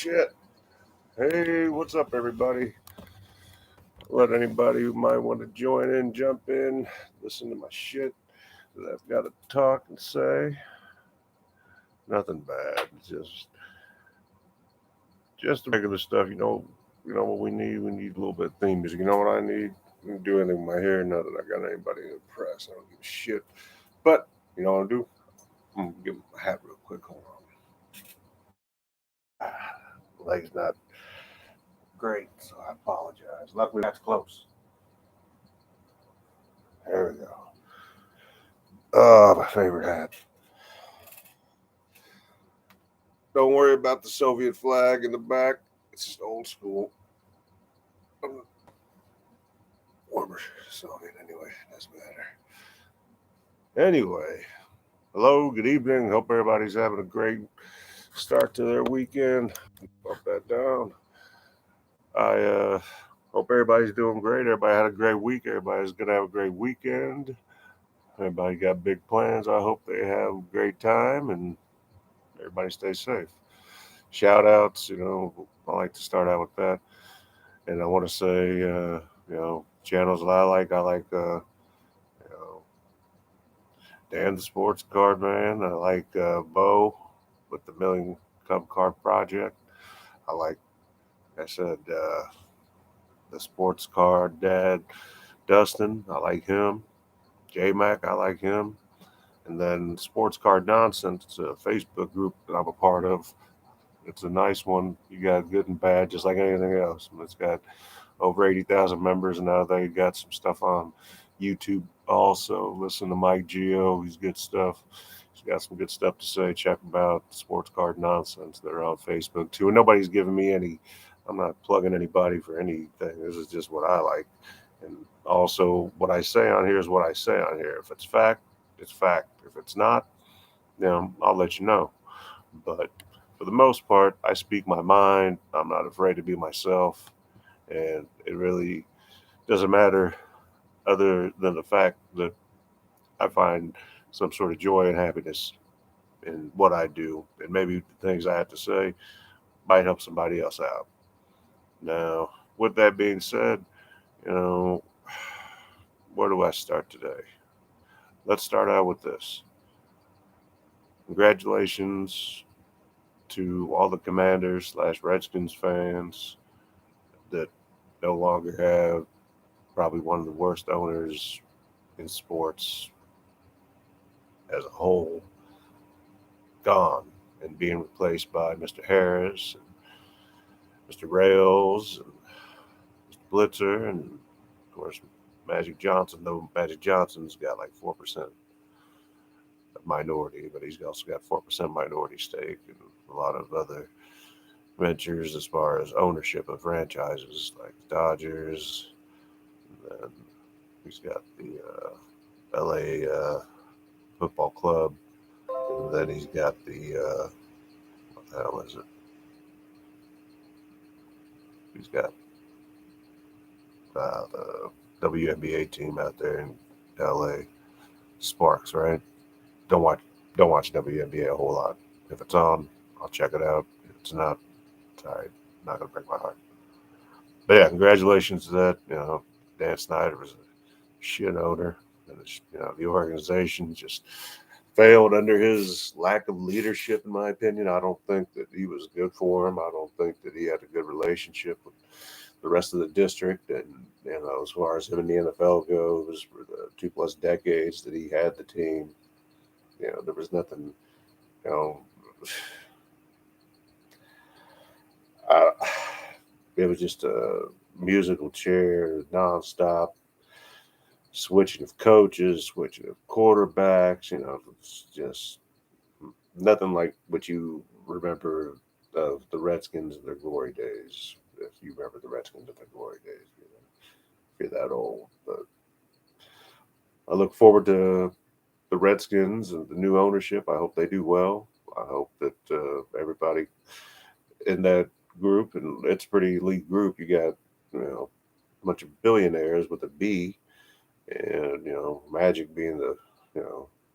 shit. Hey, what's up, everybody? Let anybody who might want to join in, jump in, listen to my shit that I've got to talk and say. Nothing bad. Just the regular stuff. You know what we need. We need a little bit of theme music. You know what I need? I don't do anything with my hair. Not that I got anybody to impress. I don't give a shit. But you know what I'll do? I'm gonna give my hat real quick. Hold on. Leg's not great, so I apologize. Luckily, that's close. There we go. Oh, my favorite hat. Don't worry about the Soviet flag in the back. It's just old school. Warmer Soviet anyway. Doesn't matter. Anyway, hello, good evening. Hope everybody's having a great start to their weekend. Bump that down. I hope everybody's doing great. Everybody had a great week. Everybody's gonna have a great weekend. Everybody got big plans. I hope they have a great time and everybody stay safe. Shout outs, I like to start out with that. And I want to say, channels that I like, you know, Dan the Sports Card Man. I like Bo with the Million Cup Card Project. I like, I said, the Sports Card Dad, Dustin. I like him. J Mac, I like him. And then Sports Card Nonsense, it's a Facebook group that I'm a part of. It's a nice one. You got good and bad, just like anything else. It's got over 80,000 members, and now they got some stuff on YouTube also. Listen to Mike Geo. He's good stuff. He's got some good stuff to say. Check him out. Sports Card Nonsense. They're on Facebook too. And nobody's giving me any, I'm not plugging anybody for anything. This is just what I like. And also, what I say on here is what I say on here. If it's fact, it's fact. If it's not, I'll let you know. But for the most part, I speak my mind. I'm not afraid to be myself. And it really doesn't matter other than the fact that I find some sort of joy and happiness in what I do. And maybe the things I have to say might help somebody else out. Now, with that being said, you know, where do I start today? Let's start out with this. Congratulations to all the Commanders / Redskins fans that no longer have probably one of the worst owners in sports as a whole gone and being replaced by Mr. Harris and Mr. Rails and Mr. Blitzer and of course Magic Johnson. Though Magic Johnson's got like 4% of minority, but he's also got 4% minority stake and a lot of other ventures as far as ownership of franchises like the Dodgers. And then he's got the LA football club. And then he's got the what the hell is it? He's got the WNBA team out there in LA, Sparks, right? Don't watch don't watch WNBA a whole lot. If it's on, I'll check it out. If it's not, sorry, not gonna break my heart. But yeah, congratulations to that. Dan Snyder was a shit owner, and the organization just failed under his lack of leadership. In my opinion, I don't think that he was good for him. I don't think that he had a good relationship with the rest of the district. And as far as him in the NFL goes, for the 2+ decades that he had the team, there was nothing. You know, I, it was just a musical chair nonstop, switching of coaches, switching of quarterbacks. It's just nothing like what you remember of the Redskins in their glory days. If you remember the Redskins in their glory days, if you're that old. But I look forward to the Redskins and the new ownership. I hope they do well. I hope that everybody in that group, and it's a pretty elite group. You got a bunch of billionaires with a B, and Magic being the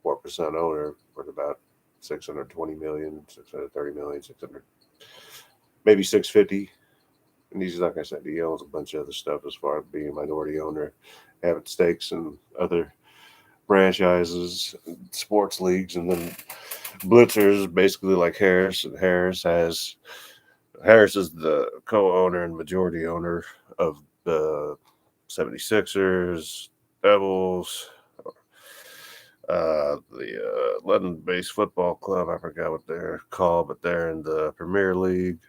4% owner worth about 620 million, 630 million, 600. maybe 650. And he's like I said, he owns a bunch of other stuff as far as being a minority owner, having stakes in other franchises, sports leagues, and then Blitzers basically like Harris. And Harris is the co-owner and majority owner of the 76ers, Devils, the London-based football club. I forgot what they're called, but they're in the Premier League.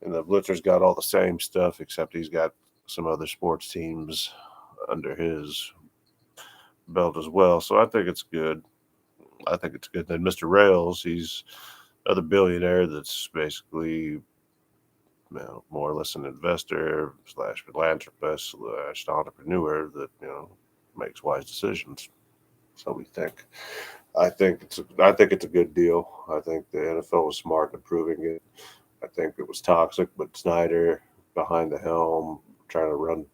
And the Blitzer's got all the same stuff, except he's got some other sports teams under his belt as well. So I think it's good. I think it's good. Then Mr. Rails, he's another billionaire that's basically more or less an investor slash philanthropist slash entrepreneur that makes wise decisions. So we think. I think it's a good deal. I think the NFL was smart in approving it. I think it was toxic, but Snyder behind the helm trying to run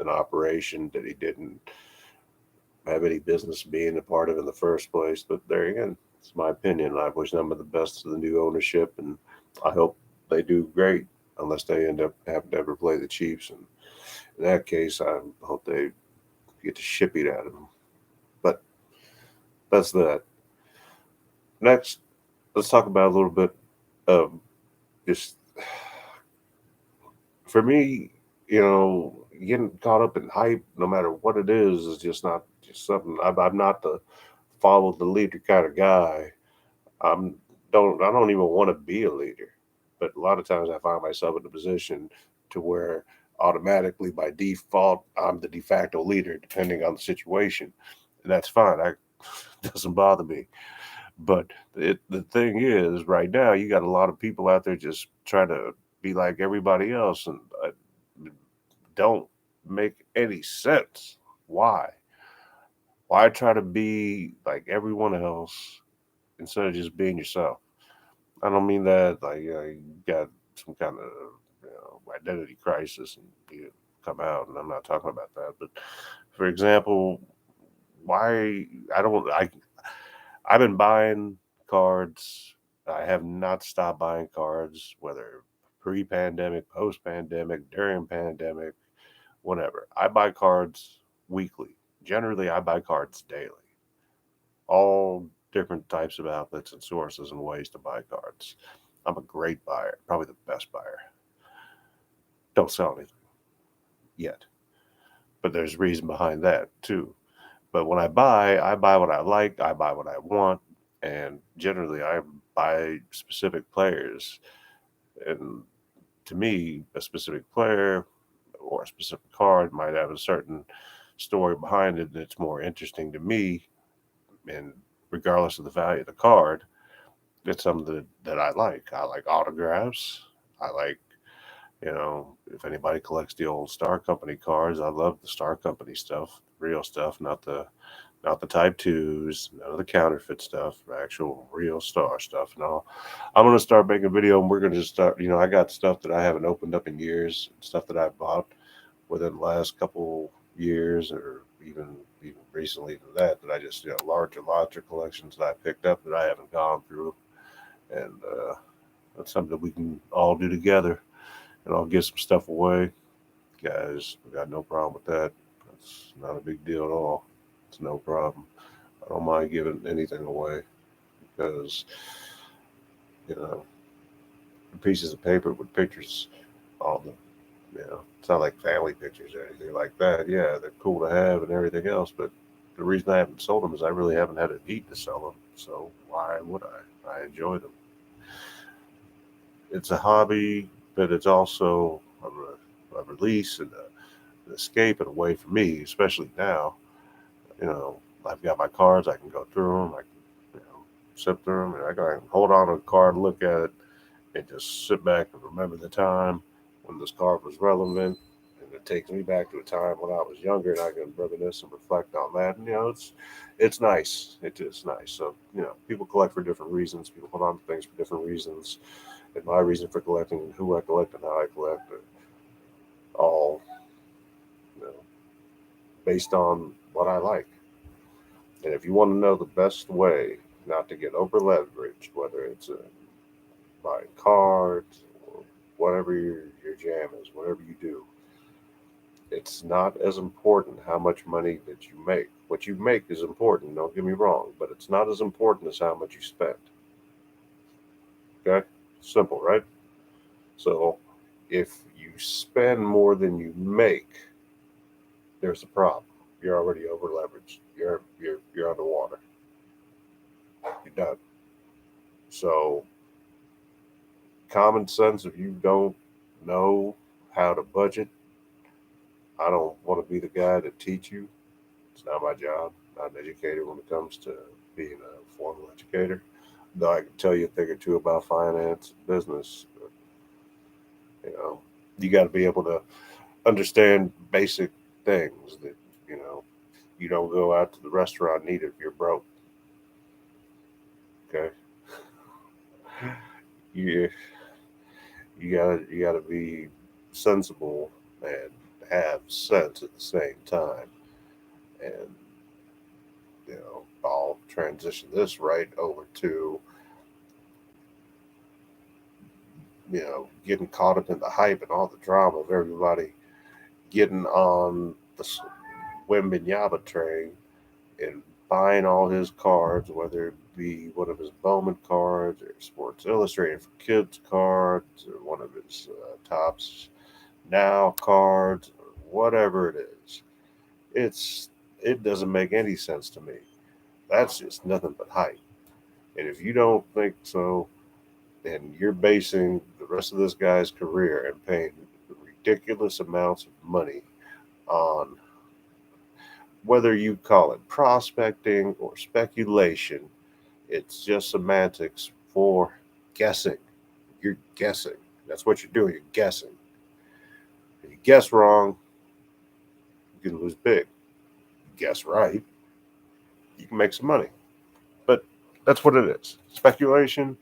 an operation that he didn't have any business being a part of in the first place. But there again, it's my opinion. I wish them the best to the new ownership, and I hope they do great. Unless they end up having to ever play the Chiefs, and in that case, I hope they get the shit beat out of them. But that's that. Next, let's talk about a little bit of just for me, getting caught up in hype, no matter what it is just not just something. I'm not the follow the leader kind of guy. I'm I don't even want to be a leader, but a lot of times I find myself in a position to where automatically by default I'm the de facto leader, depending on the situation, and that's fine. I doesn't bother me. But the thing is, right now you got a lot of people out there just trying to be like everybody else, and don't make any sense. Why? Why try to be like everyone else instead of just being yourself? I don't mean that like you got some kind of identity crisis and you come out, and I'm not talking about that. But for example, why I've been buying cards. I have not stopped buying cards, whether pre-pandemic, post-pandemic, during pandemic, whatever. I buy cards weekly. Generally, I buy cards daily. All different types of outlets and sources and ways to buy cards. I'm a great buyer, probably the best buyer. Don't sell anything yet, but there's reason behind that too. But when I buy what I like, I buy what I want, and generally I buy specific players. And to me, a specific player or a specific card might have a certain story behind it that's more interesting to me. And regardless of the value of the card, it's something that I like. I like autographs. I like, if anybody collects the old Star Company cards, I love the Star Company stuff, real stuff, not the type twos, none of the counterfeit stuff, actual real Star stuff. And I'm gonna start making a video, and we're gonna just start. I got stuff that I haven't opened up in years, stuff that I bought within the last couple years, or even recently than that I just larger collections that I picked up that I haven't gone through, and that's something that we can all do together, and I'll get some stuff away, guys. We got no problem with that. That's not a big deal at all. It's no problem. I don't mind giving anything away because you know pieces of paper with pictures on them. It's not like family pictures or anything like that. Yeah, they're cool to have and everything else, but the reason I haven't sold them is I really haven't had a need to sell them. So why would I? I enjoy them. It's a hobby, but it's also a release and an escape and a way for me, especially now. You know, I've got my cards. I can go through them. I can, sit through them, and I can hold on to a card, look at it, and just sit back and remember the time when this card was relevant. And it takes me back to a time when I was younger, and I can reminisce and reflect on that. And it's nice. It is nice. So people collect for different reasons. People hold on to things for different reasons. And my reason for collecting and who I collect and how I collect are all you know, based on what I like. And if you want to know the best way not to get over leveraged, whether it's buying cards whatever your jam is, whatever you do, it's not as important how much money that you make. What you make is important, don't get me wrong, but it's not as important as how much you spend. Okay? Simple, right? So if you spend more than you make, there's a problem. You're already over leveraged. You're underwater. You're done. So common sense, if you don't know how to budget, I don't want to be the guy to teach you. It's not my job. I'm not an educator when it comes to being a formal educator. Though I can tell you a thing or two about finance, business. But, you know, you got to be able to understand basic things that you know. You don't go out to the restaurant and eat if you're broke. Okay, you you gotta be sensible and have sense at the same time. And I'll transition this right over to getting caught up in the hype and all the drama of everybody getting on the Wembenyama train and buying all his cards, whether it be one of his Bowman cards or Sports Illustrated for Kids cards or one of his Tops Now cards or whatever it is. It doesn't make any sense to me. That's just nothing but hype. And if you don't think so, then you're basing the rest of this guy's career and paying ridiculous amounts of money on whether you call it prospecting or speculation. It's just semantics for guessing. You're guessing. That's what you're doing. You're guessing. If you guess wrong, you can lose big. Guess right, you can make some money. But that's what it is. Speculation,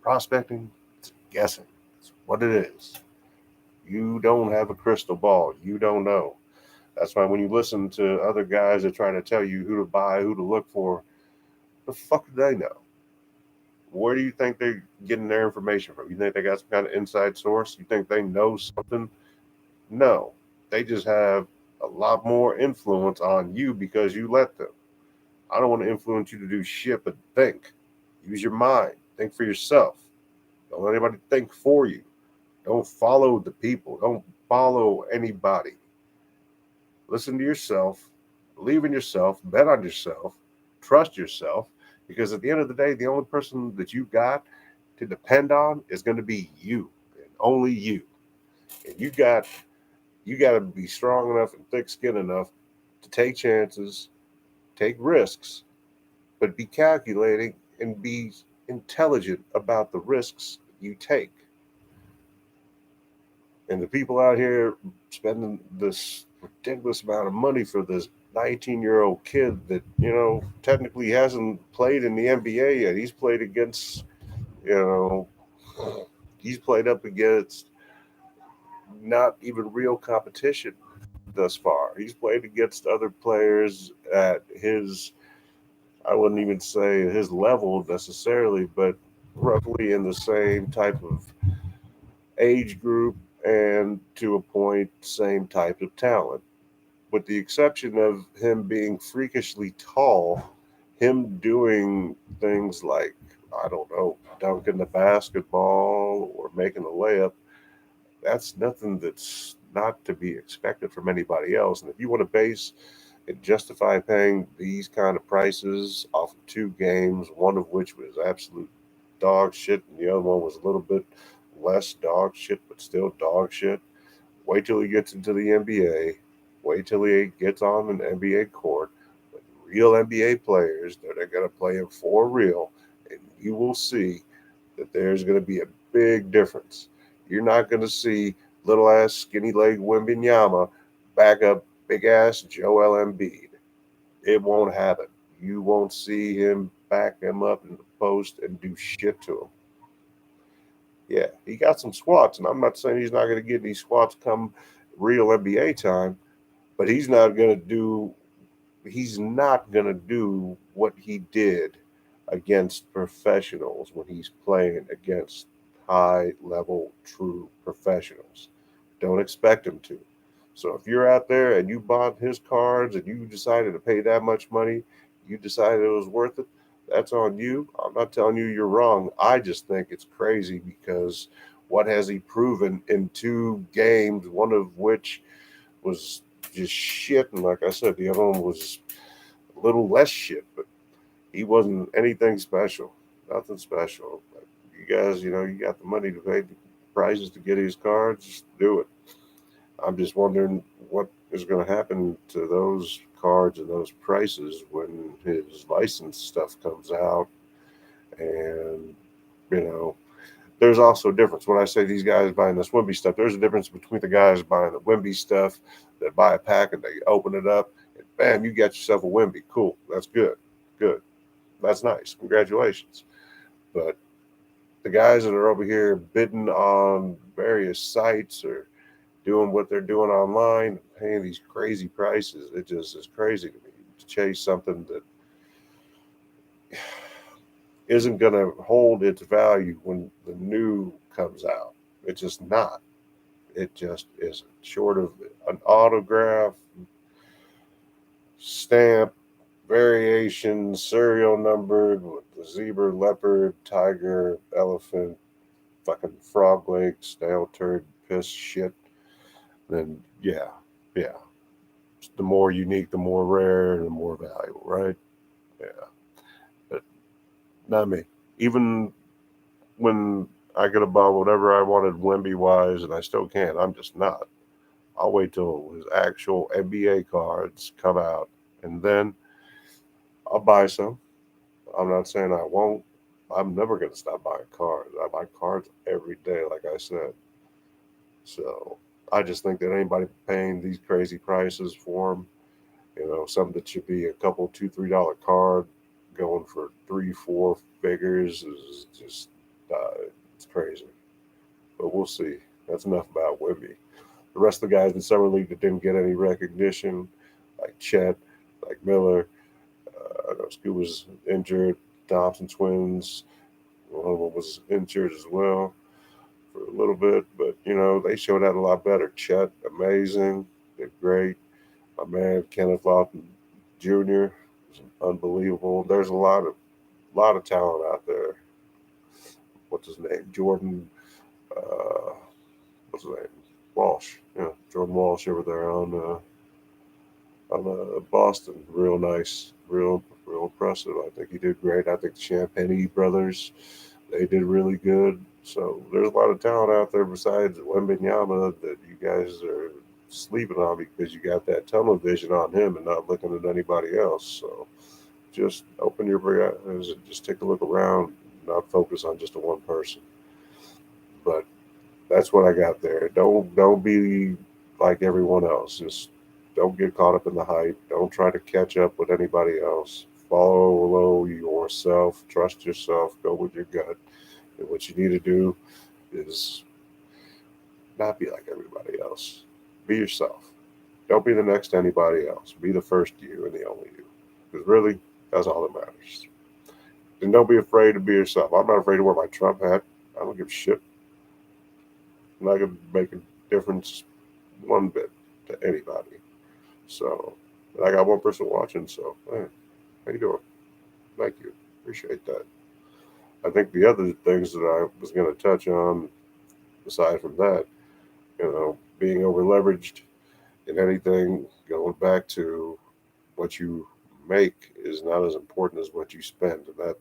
prospecting, it's guessing. It's what it is. You don't have a crystal ball. You don't know. That's why when you listen to other guys that try to tell you who to buy, who to look for, the fuck do they know? Where do you think they're getting their information from? You think they got some kind of inside source? You think they know something? No. They just have a lot more influence on you because you let them. I don't want to influence you to do shit, but think. Use your mind. Think for yourself. Don't let anybody think for you. Don't follow the people. Don't follow anybody. Listen to yourself. Believe in yourself. Bet on yourself. Trust yourself. Because at the end of the day, the only person that you got to depend on is going to be you and only you. And you got to be strong enough and thick skin enough to take chances, take risks, but be calculating and be intelligent about the risks you take. And the people out here spending this ridiculous amount of money for this 19-year-old kid that, technically hasn't played in the NBA yet. He's played against, you know, he's played up against not even real competition thus far. He's played against other players at his, I wouldn't even say his level necessarily, but roughly in the same type of age group and to a point, same type of talent. With the exception of him being freakishly tall, him doing things like, I don't know, dunking the basketball or making a layup, that's nothing that's not to be expected from anybody else. And if you want to base and justify paying these kind of prices off of two games, one of which was absolute dog shit and the other one was a little bit less dog shit, but still dog shit, wait till he gets into the NBA. Wait till he gets on an NBA court with real NBA players that are going to play him for real, and you will see that there's going to be a big difference. You're not going to see little ass skinny leg Wembenyama back up big ass Joel Embiid. It won't happen. You won't see him back him up in the post and do shit to him. Yeah, he got some squats, and I'm not saying he's not going to get these squats come real NBA time, but he's not going to do what he did against professionals when he's playing against high-level, true professionals. Don't expect them to. So if you're out there and you bought his cards and you decided to pay that much money, you decided it was worth it, that's on you. I'm not telling you you're wrong. I just think it's crazy because what has he proven in 2 games, one of which was just shit, and like I said, the other one was a little less shit, but he wasn't anything special, nothing special. But you guys, you got the money to pay the prices to get his cards, just do it. I'm just wondering what is going to happen to those cards and those prices when his license stuff comes out. And, you know, there's also a difference. When I say these guys buying this Wemby stuff, there's a difference between the guys buying the Wemby stuff that buy a pack and they open it up and bam, you got yourself a Wemby. Cool. That's good. Good. That's nice. Congratulations. But the guys that are over here bidding on various sites or doing what they're doing online, paying these crazy prices, it just is crazy to me to chase something that isn't going to hold its value when the new comes out. It's just not. It just isn't. Short of an autograph, stamp, variation, serial numbered with the zebra, leopard, tiger, elephant, fucking frog leg, snail turd, piss shit, then yeah. The more unique, the more rare, and the more valuable, right? Yeah. But not me. Even when I could have bought whatever I wanted Wemby wise, and I still can't, I'm just not. I'll wait till his actual NBA cards come out, and then I'll buy some. I'm not saying I won't. I'm never going to stop buying cards. I buy cards every day, like I said. So I just think that anybody paying these crazy prices for them, something that should be a couple, $2, $3 card going for 3, 4 figures is just, it's crazy. But we'll see. That's enough about Wemby. The rest of the guys in Summer League that didn't get any recognition, like Chet, like Miller, I know Scoot was injured, Thompson twins, one of them was injured as well for a little bit, but they showed out a lot better. Chet, amazing, did great. My man Kenneth Lawton Jr. was unbelievable. There's a lot of talent out there. What's his name? Jordan. Uh, what's his name? Walsh. Yeah, Jordan Walsh over there on Boston. Real nice. Real impressive. I think he did great. I think the Champagne brothers, they did really good. So there's a lot of talent out there besides Wembenyama that you guys are sleeping on because you got that tunnel vision on him and not looking at anybody else. So just open your eyes and just take a look around, not focus on just a one person. But that's what I got there. Don't be like everyone else. Just don't get caught up in the hype. Don't try to catch up with anybody else. Follow yourself. Trust yourself. Go with your gut. And what you need to do is not be like everybody else. Be yourself. Don't be the next to anybody else. Be the first you and the only you. Because really, that's all that matters. And don't be afraid to be yourself. I'm not afraid to wear my Trump hat. I don't give a shit. I'm not going to make a difference one bit to anybody. So, but I got one person watching. So, hey, how you doing? Thank you. Appreciate that. I think the other things that I was going to touch on, aside from that, being over leveraged in anything, going back to what you make is not as important as what you spend. And that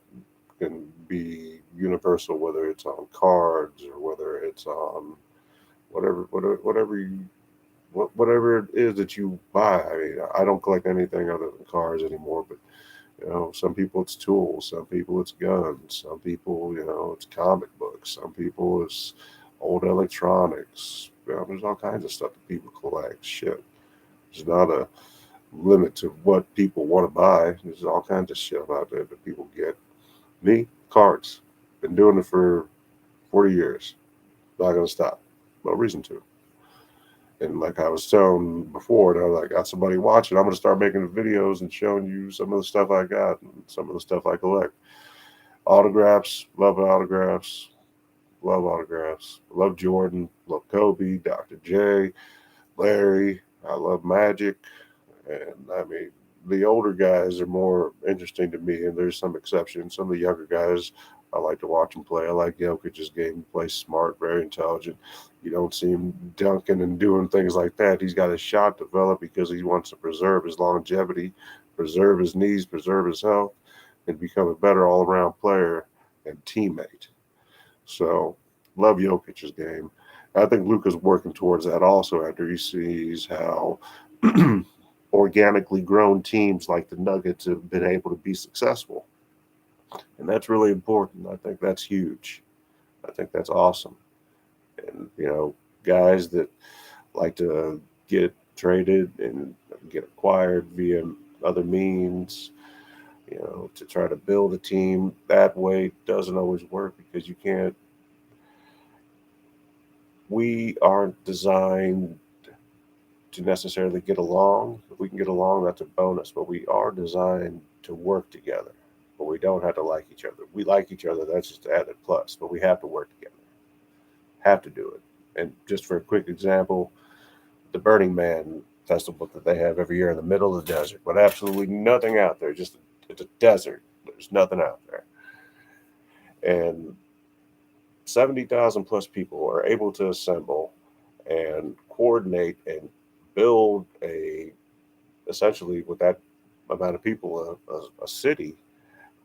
can be universal, whether it's on cards or whether it's on whatever it is that you buy. I mean, I don't collect anything other than cars anymore, but some people it's tools, some people it's guns, some people, it's comic books, some people it's old electronics. There's all kinds of stuff that people collect. Shit. There's not a limit to what people want to buy. There's all kinds of shit out there that people get. Me, cards. Been doing it for 40 years. Not going to stop. No reason to. And like I was telling before, I got somebody watching. I'm going to start making videos and showing you some of the stuff I got and some of the stuff I collect. Autographs, love autographs. Love autographs. Love Jordan. Love Kobe, Dr. J, Larry. I love Magic. And I mean, the older guys are more interesting to me, and there's some exceptions. Some of the younger guys, I like to watch him play. I like Jokic's game. He plays smart, very intelligent. You don't see him dunking and doing things like that. He's got his shot developed because he wants to preserve his longevity, preserve his knees, preserve his health, and become a better all around player and teammate. So, love Jokic's game. I think Luka's working towards that also after he sees how organically grown teams like the Nuggets have been able to be successful. And that's really important. I think that's huge. I think that's awesome. And, guys that like to get traded and get acquired via other means, to try to build a team that way doesn't always work because you can't, we aren't designed to necessarily get along. If we can get along, that's a bonus, but we are designed to work together. But we don't have to like each other. We like each other, that's just an added plus, but we have to work together. Have to do it. And just for a quick example, the Burning Man festival that they have every year in the middle of the desert, but absolutely nothing out there. Just it's a desert. There's nothing out there. And 70,000 plus people are able to assemble and coordinate and build a essentially with that amount of people a city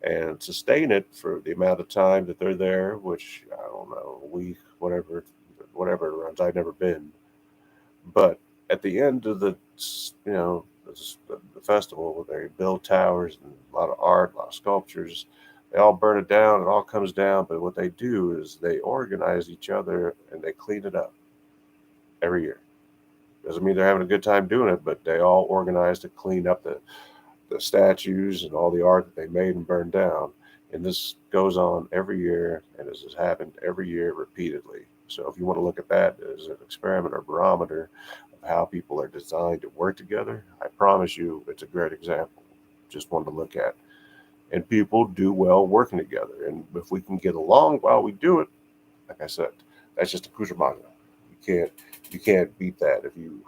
and sustain it for the amount of time that they're there, which I don't know, a week, whatever it runs. I've never been, but at the end of you know the festival, where they build towers and a lot of art, a lot of sculptures. They all burn it down. It all comes down. But what they do is they organize each other and they clean it up every year. Doesn't mean they're having a good time doing it, but they all organize to clean up the statues and all the art that they made and burned down. And this goes on every year, and this has happened every year repeatedly. So if you want to look at that as an experiment or barometer of how people are designed to work together, I promise you it's a great example. Just one to look at. And people do well working together. And if we can get along while we do it, like I said, that's just a Kushimanga. You can't beat that if you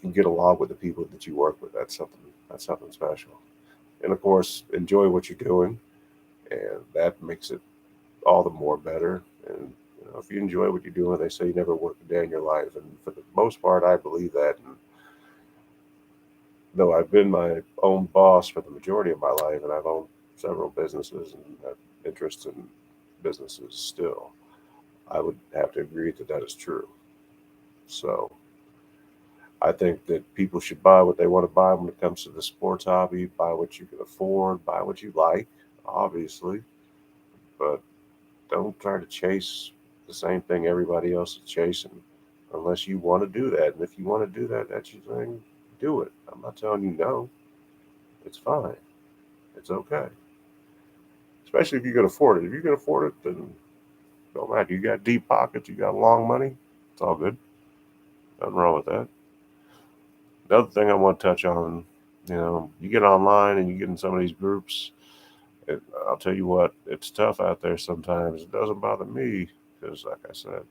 can get along with the people that you work with. That's something special. And of course, enjoy what you're doing, and that makes it all the more better. And if you enjoy what you're doing, they say you never work a day in your life, and for the most part, I believe that. And though I've been my own boss for the majority of my life, and I've owned several businesses and have interests in businesses still, I would have to agree that that is true. So I think that people should buy what they want to buy when it comes to the sports hobby. Buy what you can afford. Buy what you like, obviously, but don't try to chase the same thing everybody else is chasing, unless you want to do that. And if you want to do that, that's your thing. Do it. I'm not telling you no. It's fine. It's okay. Especially if you can afford it. If you can afford it, then don't matter. You got deep pockets. You got long money. It's all good. Nothing wrong with that. The other thing I want to touch on, you get online and you get in some of these groups. I'll tell you what, it's tough out there sometimes. It doesn't bother me because, like I said,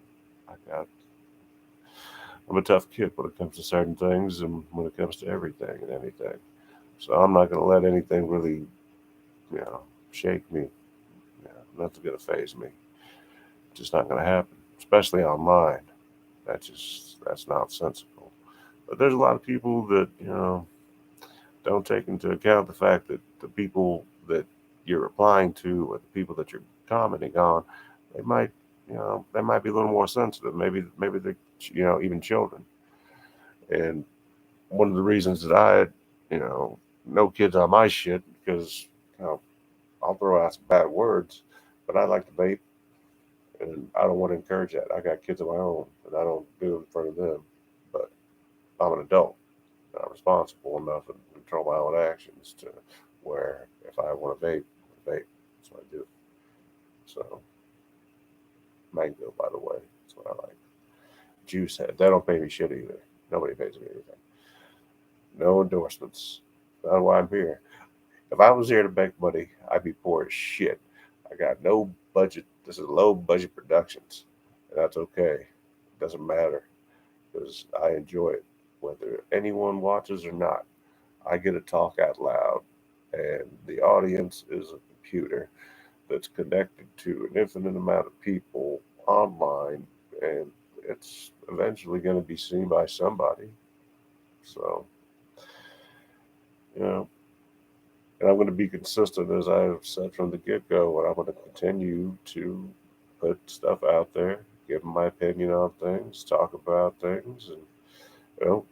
I'm a tough kid when it comes to certain things and when it comes to everything and anything. So I'm not going to let anything really, you know, shake me. Nothing's going to phase me. It's just not going to happen, especially online. That's nonsensical. But there's a lot of people that don't take into account the fact that the people that you're replying to or the people that you're commenting on, they might they might be a little more sensitive. Maybe they're even children. And one of the reasons that I no kids on my shit because you know I'll throw out some bad words, but I like to vape and I don't want to encourage that. I got kids of my own and I don't do it in front of them. But I'm an adult. I'm responsible enough and control my own actions to where if I want to vape, vape. That's what I do. So mango, by the way, that's what I like. Juice head. They don't pay me shit either. Nobody pays me anything. No endorsements. That's why I'm here. If I was here to make money, I'd be poor as shit. I got no budget This is low budget productions, and that's okay. It doesn't matter because I enjoy it, whether anyone watches or not. I get to talk out loud, and the audience is a computer that's connected to an infinite amount of people online, and it's eventually going to be seen by somebody. So, you know, and I'm going to be consistent, as I've said from the get go, and I'm going to continue to put stuff out there, give my opinion on things, talk about things, and you know,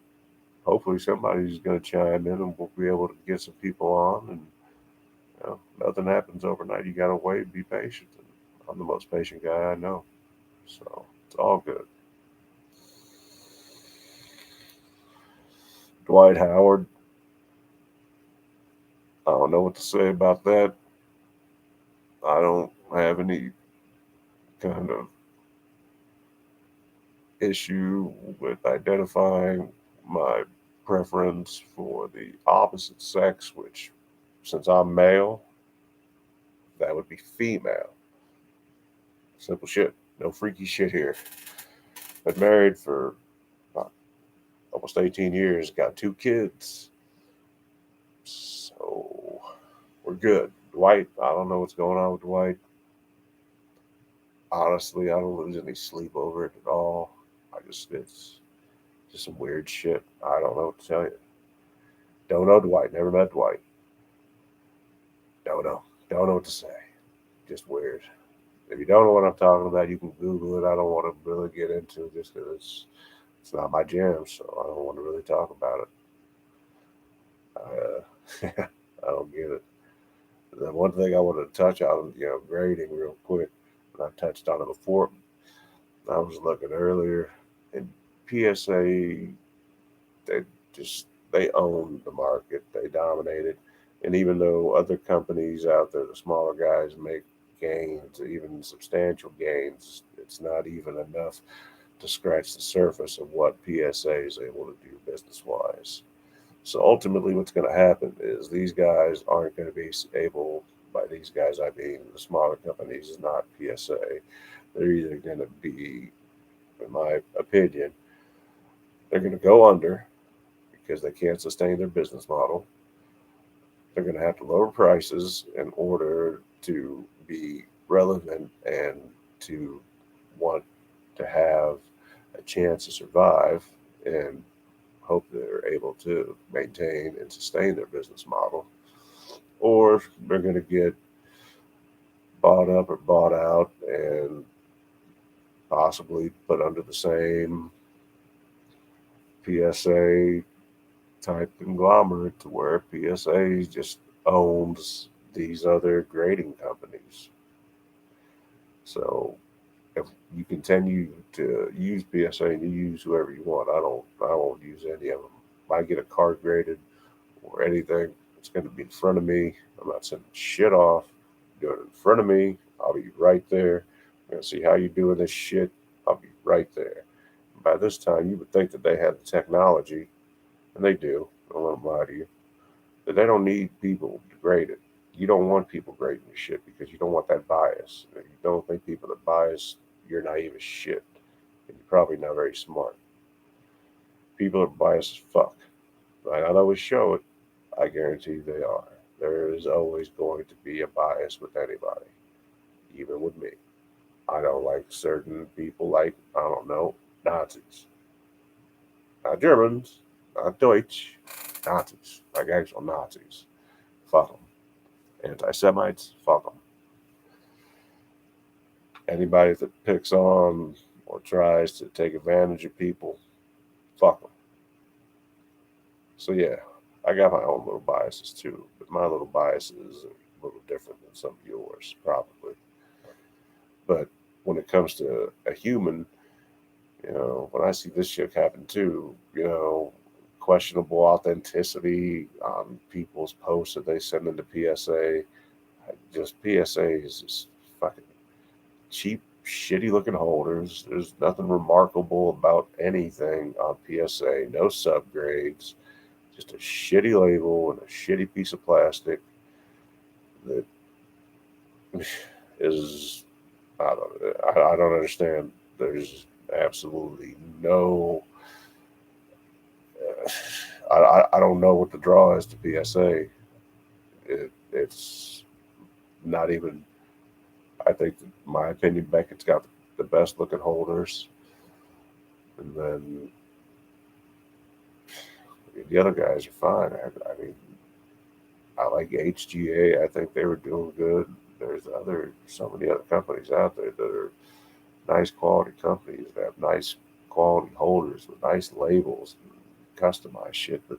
hopefully somebody's going to chime in, and we'll be able to get some people on. And nothing happens overnight. You got to wait, be patient. And I'm the most patient guy I know, so it's all good. Dwight Howard, I don't know what to say about that. I don't have any kind of issue with identifying my preference for the opposite sex, which, since I'm male, that would be female. Simple shit. No freaky shit here. Been married for about almost 18 years, got 2 kids. So we're good. Dwight, I don't know what's going on with Dwight. Honestly, I don't lose any sleep over it at all. It's just some weird shit. I don't know what to tell you. Don't know Dwight. Never met Dwight. Don't know. Don't know what to say. Just weird. If you don't know what I'm talking about, you can Google it. I don't want to really get into it just because it's not my jam, so I don't want to really talk about it. I don't get it. The one thing I wanted to touch on, grading real quick, and I've touched on it before. I was looking earlier, and PSA, they just they own the market, they dominate it, and even though other companies out there, the smaller guys, make gains, even substantial gains, it's not even enough to scratch the surface of what PSA is able to do business wise. So ultimately, what's going to happen is these guys aren't going to be able, by these guys I mean the smaller companies, not PSA. They're either going to be, in my opinion, they're going to go under because they can't sustain their business model. They're going to have to lower prices in order to be relevant and to want to have a chance to survive and hope they're able to maintain and sustain their business model. Or they're going to get bought up or bought out and possibly put under the same PSA type conglomerate to where PSA just owns these other grading companies. So if you continue to use PSA and you use whoever you want, I won't use any of them. If I get a card graded or anything, it's going to be in front of me. I'm not sending shit off. Do it in front of me. I'll be right there. I'm going to see how you're doing this shit. I'll be right there. By this time, you would think that they have the technology, and they do. I don't want to lie to you. That they don't need people to grade it. You don't want people grading your shit because you don't want that bias. If you don't think people are biased, you're naive as shit. And you're probably not very smart. People are biased as fuck. Might not always show it. I guarantee they are. There is always going to be a bias with anybody, even with me. I don't like certain people, like, I don't know, Nazis. Not Germans, not Deutsch, Nazis, like actual Nazis. Fuck them. Anti Semites, fuck them. Anybody that picks on or tries to take advantage of people, fuck them. So, yeah, I got my own little biases too, but my little biases are a little different than some of yours, probably. But when it comes to a human, when I see this shit happen too, questionable authenticity on people's posts that they send into PSA, just PSA is just fucking cheap, shitty looking holders. There's nothing remarkable about anything on PSA. No subgrades, just a shitty label and a shitty piece of plastic that is, I don't understand. There's absolutely no. I don't know what the draw is to PSA. It's not even. I think, in my opinion, Beckett's got the best looking holders, and then the other guys are fine. I mean, I like HGA. I think they were doing good. There's so many other companies out there that are nice quality companies that have nice quality holders with nice labels and customized shit. But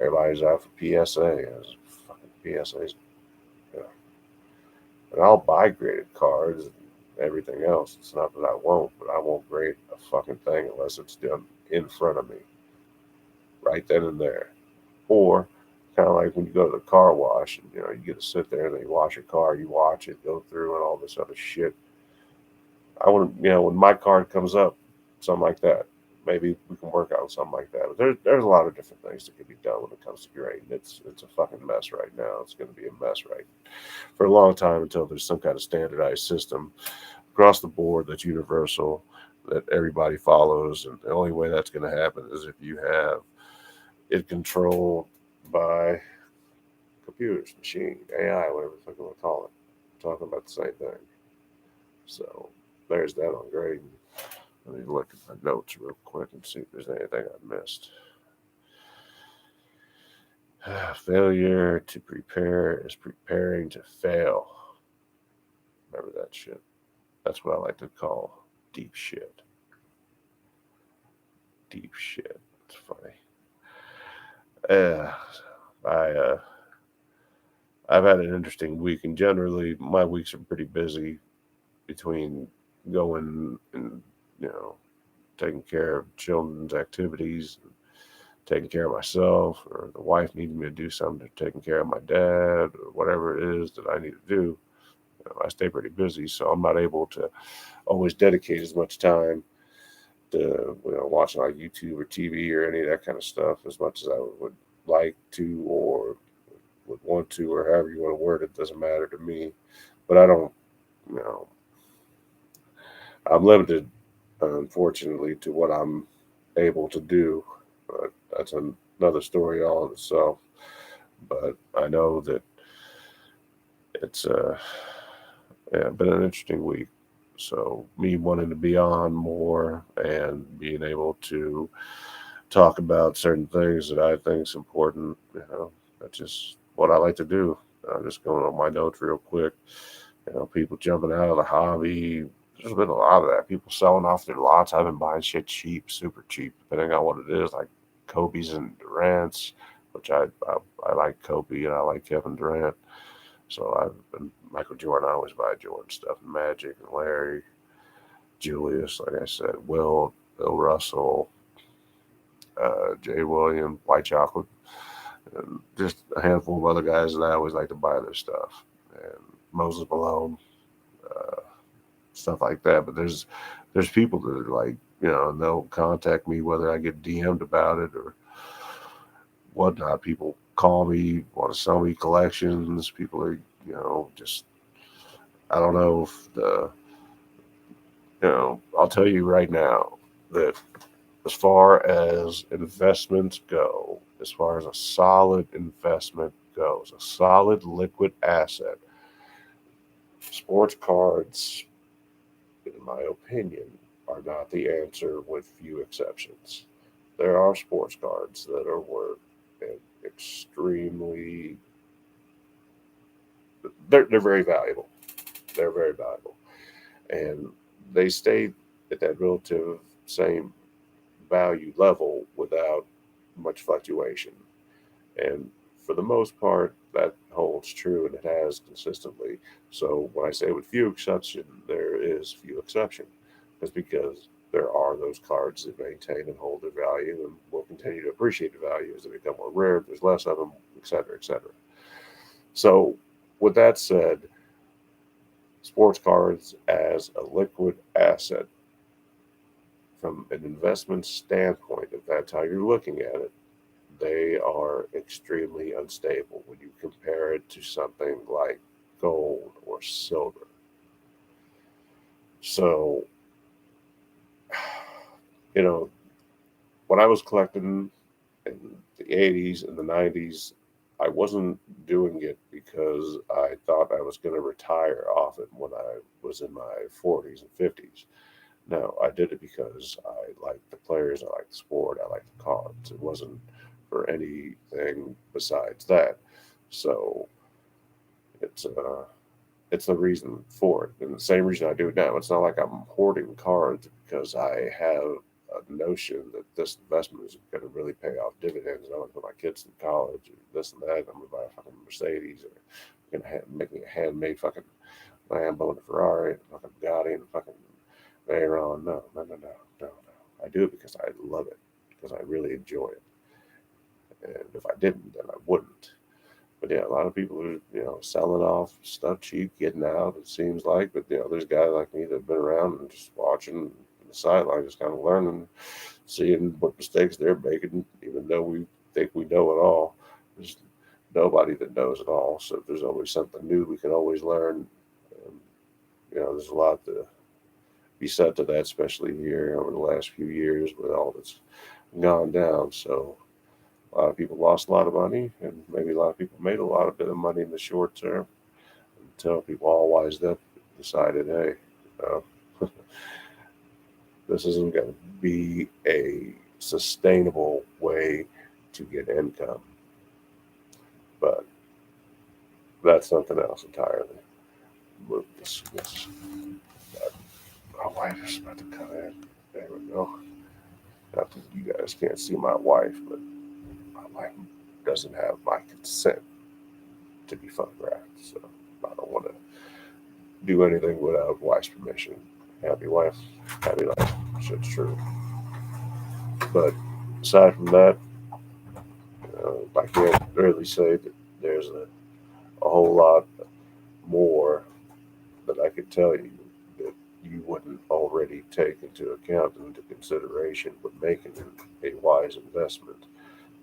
everybody's out for PSA. As fucking PSA's, you know, and I'll buy graded cards and everything else. It's not that I won't, but I won't grade a fucking thing unless it's done in front of me, right then and there. Or kind of like when you go to the car wash and you get to sit there and they wash your car, you watch it go through and all this other shit. I want to, when my card comes up, something like that. Maybe we can work on something like that. But there's a lot of different things that can be done when it comes to grading. It's a fucking mess right now. It's going to be a mess right for a long time until there's some kind of standardized system across the board that's universal, that everybody follows. And the only way that's going to happen is if you have it controlled by computers, machine, AI, whatever the fuck you want to call it. I'm talking about the same thing. So there's that on grading. Let me look at my notes real quick and see if there's anything I missed. Failure to prepare is preparing to fail. Remember that shit. That's what I like to call deep shit. Deep shit. It's funny. I've had an interesting week, and generally my weeks are pretty busy between going and you know taking care of children's activities, taking care of myself, or the wife needing me to do something, taking care of my dad, or whatever it is that I need to do. I stay pretty busy, so I'm not able to always dedicate as much time to watching like YouTube or TV or any of that kind of stuff as much as I would like to or would want to, or however you want to word it. Doesn't matter to me. But I don't, you know, I'm limited, unfortunately, to what I'm able to do. But that's another story all in itself. But I know that it's been an interesting week. So me wanting to be on more and being able to talk about certain things that I think is important, that's just what I like to do. I'm just going on my notes real quick. People jumping out of the hobby. There's been a lot of that. People selling off their lots. I've been buying shit cheap, super cheap, depending on what it is, like Kobe's and Durant's, which I like Kobe and I like Kevin Durant. So I've been Michael Jordan. I always buy Jordan stuff. Magic and Larry, Julius, like I said, Bill Russell, Jay Williams, White Chocolate, and just a handful of other guys that I always like to buy their stuff. And Moses Malone, stuff like that. But there's people that are like, and they'll contact me whether I get DM'd about it or whatnot. People call me, want to sell me collections. People are, just I don't know if I'll tell you right now that as far as investments go, as far as a solid investment goes, a solid liquid asset, sports cards, in my opinion, are not the answer with few exceptions. There are sports cards that are worth extremely, they're very valuable. They're very valuable. And they stay at that relative same value level without much fluctuation. And for the most part, that holds true and it has consistently. So when I say with few exception, there is few exception. That's because there are those cards that maintain and hold their value and will continue to appreciate the value as they become more rare. There's less of them, et cetera, et cetera. So with that said, sports cards as a liquid asset from an investment standpoint, if that's how you're looking at it, they are extremely unstable when you compare it to something like gold or silver. So, you know, when I was collecting in the 80s and the 90s, I wasn't doing it because I thought I was going to retire off it when I was in my 40s and 50s. No, I did it because I liked the players, I liked the sport, I liked the cards. It wasn't for anything besides that. So it's uh, it's the reason for it, and the same reason I do it now. It's not like I'm hoarding cards because I have a notion that this investment is going to really pay off dividends. I want to put my kids in college, or this and that. I'm going to buy a fucking Mercedes, or I'm going to make me a handmade fucking Lambo and a Ferrari and a fucking Bugatti and a fucking Veyron. No, no, no, no, no, no. I do it because I love it, because I really enjoy it. And if I didn't, then I wouldn't. But yeah, a lot of people are, selling off stuff cheap, getting out, it seems like. But, there's guys like me that have been around and just watching on the sideline, just kind of learning, seeing what mistakes they're making, even though we think we know it all. There's nobody that knows it all. So there's always something new we can always learn. And, there's a lot to be said to that, especially here over the last few years with all that's gone down. So a lot of people lost a lot of money, and maybe a lot of people made a lot of bit of money in the short term until people all wised up and decided, hey, uh, this isn't going to be a sustainable way to get income. But that's something else entirely. Move this. My wife is about to come in. There we go. Not that you guys can't see my wife, but my wife doesn't have my consent to be photographed. So I don't want to do anything without wife's permission. Happy wife, happy life. Shit's true. But aside from that, I can't really say that there's a whole lot more that I could tell you that you wouldn't already take into account and into consideration when making a wise investment.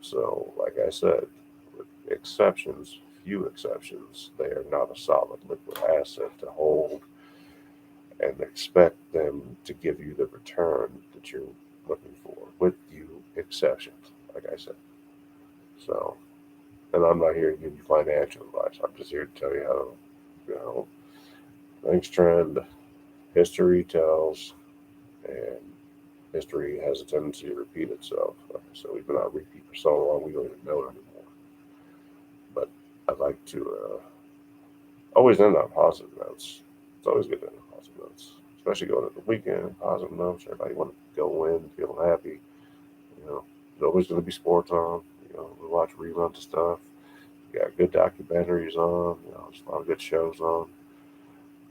So, like I said, with exceptions, few exceptions, they are not a solid liquid asset to hold and expect them to give you the return that you're looking for, with few exceptions, like I said. So, and I'm not here to give you financial advice. I'm just here to tell you how, you know, things trend, history tells, and history has a tendency to repeat itself. So we've been on repeat for so long, we don't even know it anymore. But I'd like to always end on positive notes. It's always good to end on positive notes, especially going into the weekend. Positive notes. Everybody want to go in, feeling happy. There's always going to be sports on. We watch reruns of stuff. You got good documentaries on. There's a lot of good shows on.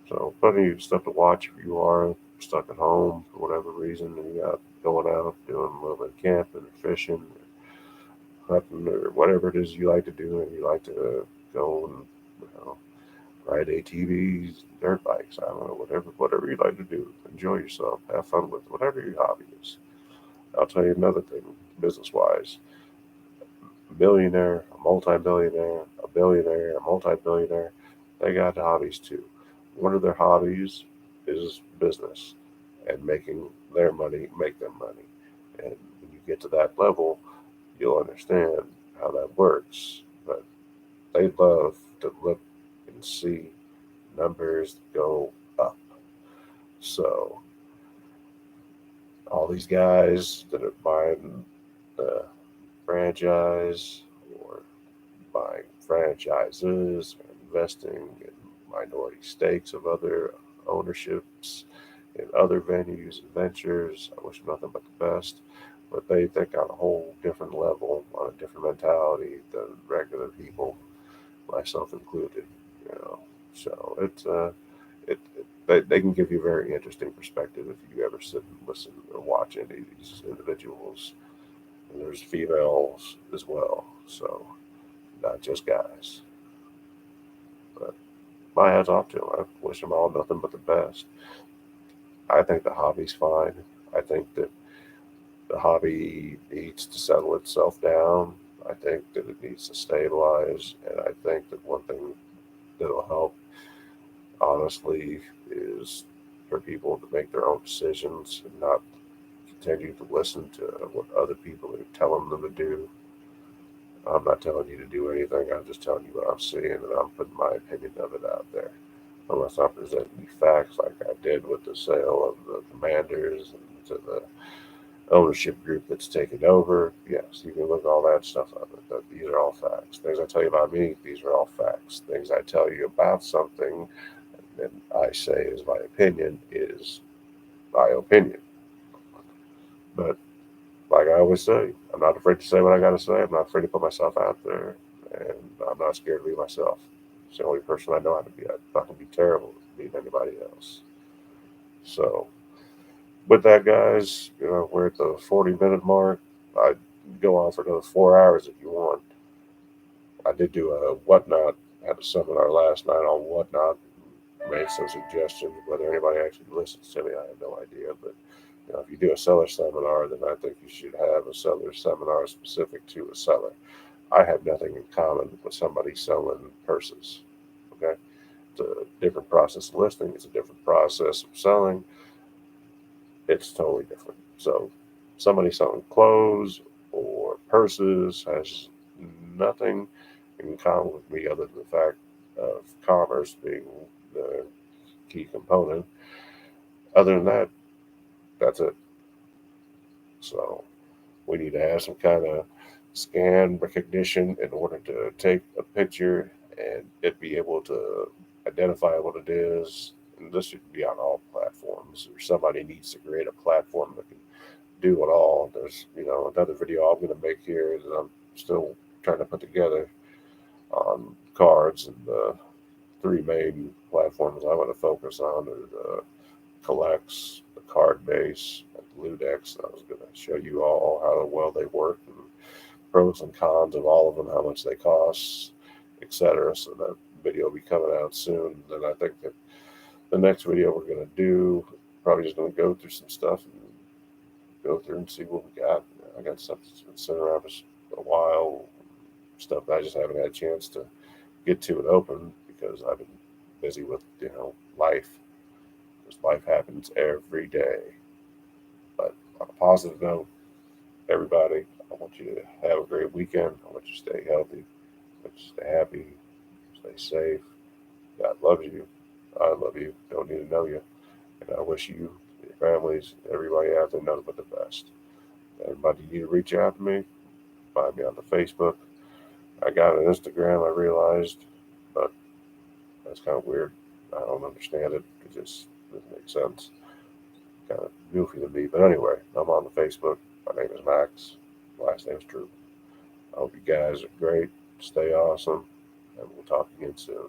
So plenty of stuff to watch if you are stuck at home for whatever reason and you got going out doing a little bit of camping or fishing or hunting or whatever it is you like to do, and you like to go and ride ATVs, dirt bikes. I don't know, whatever you like to do. Enjoy yourself. Have fun with whatever your hobby is. I'll tell you another thing, business wise. A millionaire, a multi-billionaire, a billionaire, a multi-billionaire, they got hobbies too. One of their hobbies is business and making their money make them money. And when you get to that level, you'll understand how that works. But they love to look and see numbers go up. So all these guys that are buying the franchise or buying franchises or investing in minority stakes of other ownerships in other venues and ventures. I wish them nothing but the best. But they think on a whole different level, on a different mentality than regular people, myself included. You know, so they can give you a very interesting perspective if you ever sit and listen or watch any of these individuals. And there's females as well, so not just guys. But my hat's off to them. I wish them all nothing but the best. I think the hobby's fine. I think that the hobby needs to settle itself down. I think that it needs to stabilize. And I think that one thing that'll help, honestly, is for people to make their own decisions and not continue to listen to what other people are telling them to do. I'm not telling you to do anything. I'm just telling you what I'm seeing, and I'm putting my opinion of it out there. Unless I present you facts like I did with the sale of the Commanders and to the ownership group that's taken over, yes, you can look all that stuff up. But these are all facts. Things I tell you about me, these are all facts. Things I tell you about something and I say is my opinion is my opinion. But like I always say, I'm not afraid to say what I got to say. I'm not afraid to put myself out there, and I'm not scared to be myself. It's the only person I know how to be. I'd fucking be terrible to beat anybody else. So, with that, guys, we're at the 40-minute mark. I'd go on for another 4 hours if you want. I did do a whatnot, had a seminar last night on whatnot, made some suggestions. Whether anybody actually listens to me, I have no idea. But if you do a seller seminar, then I think you should have a seller seminar specific to a seller. I have nothing in common with somebody selling purses. Okay, it's a different process of listing. It's a different process of selling. It's totally different. So, somebody selling clothes or purses has nothing in common with me other than the fact of commerce being the key component. Other than that, that's it. So we need to have some kind of scan recognition in order to take a picture and it be able to identify what it is. And this should be on all platforms, or somebody needs to create a platform that can do it all. There's, another video I'm going to make here that I'm still trying to put together on cards, and the three main platforms I want to focus on are the collects, the card base, and Ludex. I was going to show you all how well they work and pros and cons of all of them, how much they cost, etc. So that video will be coming out soon. Then I think that the next video we're going to do, probably just going to go through some stuff and go through and see what we got. I got stuff that's been sitting around for a while, stuff that I just haven't had a chance to get to and open because I've been busy with, life. Because life happens every day. But on a positive note, everybody, I want you to have a great weekend. I want you to stay healthy. I want you to stay happy. Stay safe. God loves you. I love you. Don't need to know you. And I wish you, your families, everybody out there nothing but the best. Everybody need to reach out to me. Find me on the Facebook. I got an Instagram, I realized, but that's kind of weird. I don't understand it. It just doesn't make sense. Kind of goofy to me. But anyway, I'm on the Facebook. My name is Max. Last name is Drew. I hope you guys are great. Stay awesome. And we'll talk again soon.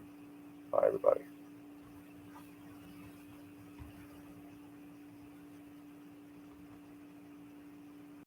Bye, everybody.